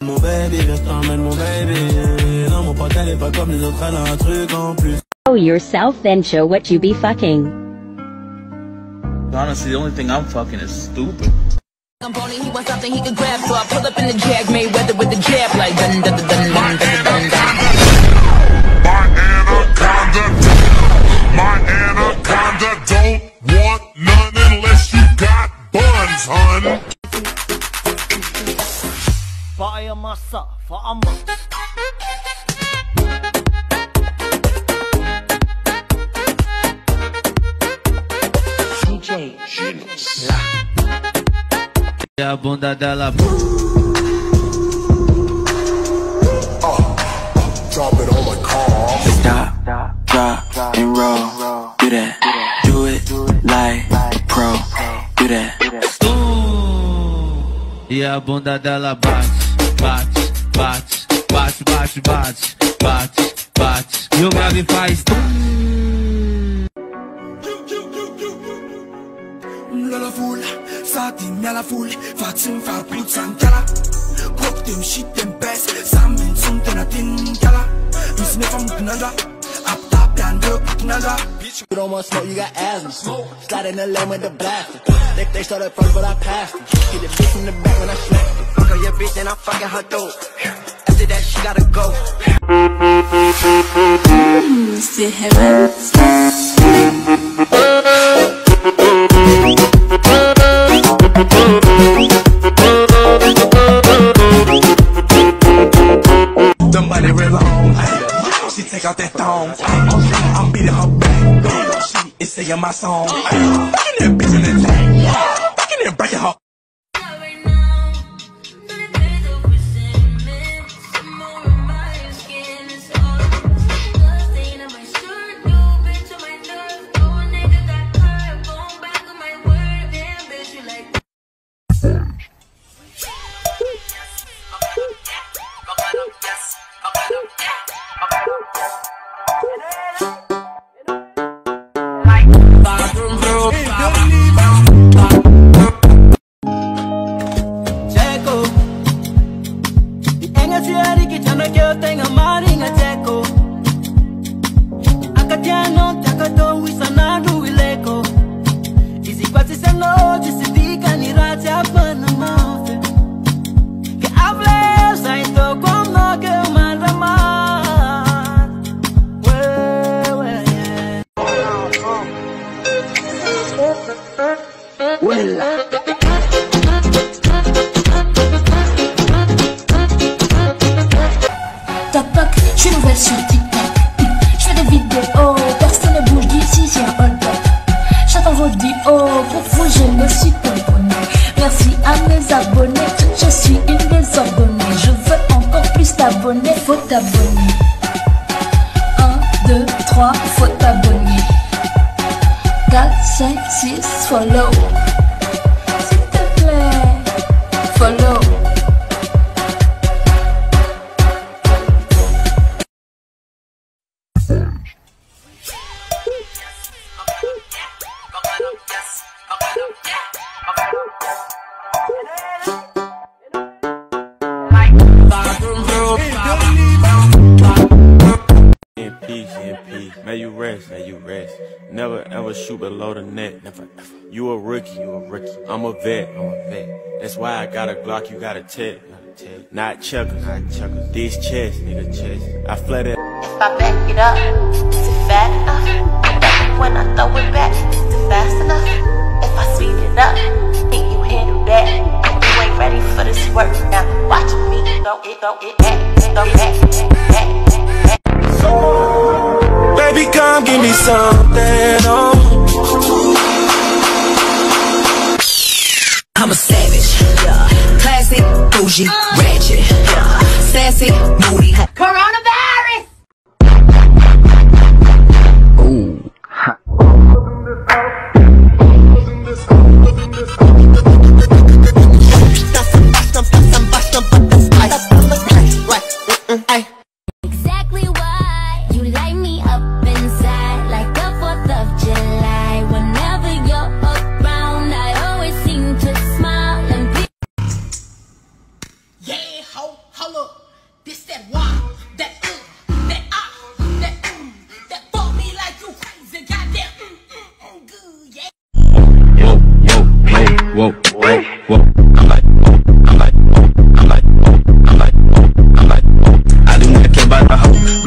Mon baby, viens, je t'emmène mon baby. Non, mon pote, elle est pas comme les autres, elle a un truc en plus. Show yourself, then show what you be fucking. Honestly, the only thing I'm fucking is stupid. He wants something he can grab, so I pull up in the Jag Mayweather with the jab like dun dun dun dun dun dun dun. My anaconda don't want none unless you got buns, hun. Fire massa, fire. DJ Genius. E a bunda dela. Drop it on my car. Stop, drop, and roll. Do that. Do it like pro. Do that. E a bunda dela bate, bate, bate, bate, bate, bate, bate, bate. E o grave faz la foule, ça t'aime à la foule, facile faire plus de 100 gala. Pop them shit them best, ça mène son ton atin gala. It's never muknanda, up top and up muknanda. You don't want smoke, you got asthma. Slide in the lane with the blaster. They started first, but I passed it. Hit the bitch from the back when I smacked it. Fuck on your bitch, then I'm fucking her throat. After that, she gotta go. C'est heaven. Somebody real long, she take out that thong. I'm beating her back. She is singing my song. Fucking that bitch in the tank. Fucking that breaking her. Toc, je suis nouvelle sur TikTok. Je fais des vidéos, personne ne bouge d'ici, j'ai un hold-up. J'attends vos dios, pour vous je me suis abonné. Merci à mes abonnés, je suis une désordonnée. Je veux encore plus t'abonner, faut t'abonner. 1, 2, 3, faut t'abonner. 4, 5, 6, follow. S'il te plaît, follow. May you rest, may you rest. Never ever shoot below the net. Never. You a rookie, you a rookie. I'm a vet, I'm a vet. That's why I got a Glock, you got a tech. Not checkers, not checkers. This chest, nigga, chest. I flooded. If I back it up, is it fat enough? When I throw it back, is it fast enough? If I speed it up, think you handle that? You ain't ready for this work now. Watch me go it back. Baby, come give me something, oh. I'm a savage, yeah. Classic, bougie, ratchet, yeah. Sassy, moody. Coronavirus! Ooh, hot. Exactly why you light me up inside like the 4th of July. Whenever you're around, I always seem to smile and be. Yeah, ho, ho.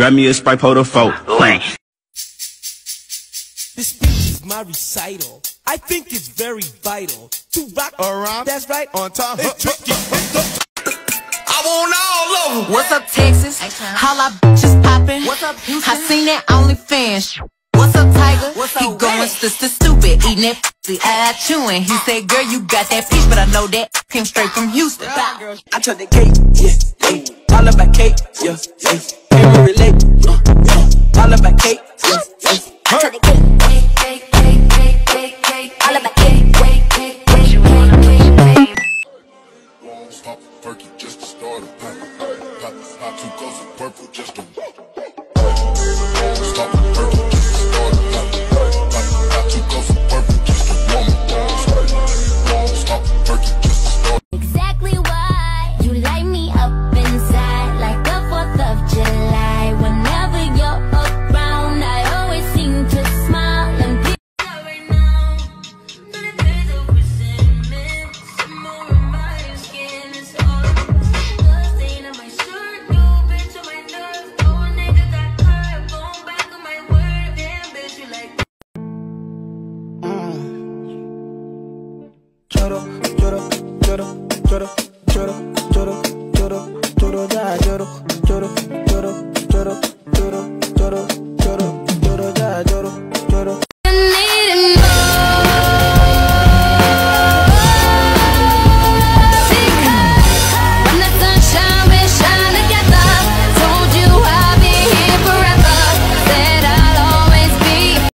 Grab me a Sprite, pour the folk. This speech is my recital. I think it's very vital to rock around. That's right, on time. It's tricky. I want all over. What's up, Texas? All our bitches poppin'. What's up, Houston? I seen that OnlyFans. What's up, Tiger? What's up, he going stupid, eating that pussy, chewing. He said, girl, you got that peach, but I know that came straight from Houston. I took the cake, yeah, all about cake, yeah, can't relate, all about cake, yeah, I took the cake, all about cake, what you wanna be, Pop a perky just to start a pack. Pop 2 cups of purple just to stop a perky just to start a pack. Pop 2 cups of purple just to warm up. Stop a perky just to start. Exactly why you light me up inside like the 4th of July. Whenever you're around, I always seem to smile and be right now. But the days of resentment, some more on my skin. It's all the stain on my shirt, you bitch on my nerves. Oh, nigga got curved, going back on my word. Damn, bitch, you like. Choro, choro, choro, choro, choro, choro, choro, choro, choro, choro, choro.